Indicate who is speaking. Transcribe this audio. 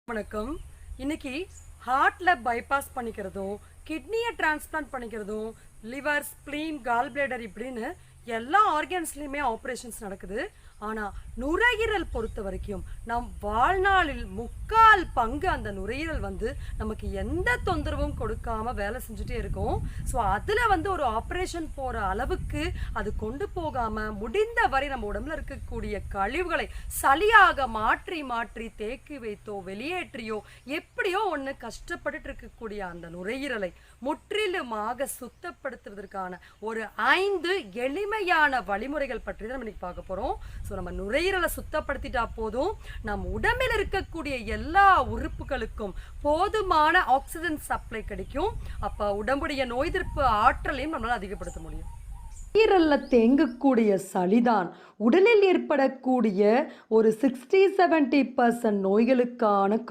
Speaker 1: வணக்கம். இன்னைக்கு ஹார்ட்ல பைபாஸ் பண்ணிக்கிறதும், கிட்னியை டிரான்ஸ்பிளான்ட் பண்ணிக்கிறதும், லிவர், ஸ்ப்ளீன், கால் பிளேடர் இப்படின்னு எல்லா ஆர்கன்ஸ்லையுமே ஆப்ரேஷன்ஸ் நடக்குது. ஆனால் நுரையீரல் பொறுத்த வரைக்கும் நம் வாழ்நாளில் முக்கால் பங்கு அந்த நுரையீரல் நமக்கு எந்த தொந்தரவும் கொடுக்காம வேலை செஞ்சுட்டே இருக்கும். ஸோ அதில் ஒரு ஆப்ரேஷன் போகிற அளவுக்கு அது கொண்டு போகாமல் முடிந்த வரை நம்ம உடம்புல இருக்கக்கூடிய கழிவுகளை சளியாக மாற்றி மாற்றி தேக்கி வைத்தோ வெளியேற்றியோ எப்படியோ ஒன்று கஷ்டப்பட்டுட்டு இருக்கக்கூடிய அந்த நுரையீரலை முற்றிலுமாக சுத்தப்படுத்துவதற்கான ஒரு 5 எளிமையான வழிமுறைகள் பற்றி தான் நம்ம இன்னைக்கு பார்க்க போகிறோம். ஸோ நம்ம நுரையீரலை சுத்தப்படுத்திட்டா போதும், நம் உடம்பில் இருக்கக்கூடிய எல்லா உறுப்புகளுக்கும் போதுமான ஆக்சிஜன் சப்ளை கிடைக்கும். அப்போ உடம்புடைய நோய் எதிர்ப்பு ஆற்றலையும் நம்மளால் அதிகப்படுத்த முடியும். நுரையீரல்ல தேங்கக்கூடிய சளிதான் உடலில் ஏற்படக்கூடிய ஒரு 60-70% நோய்களுக்கான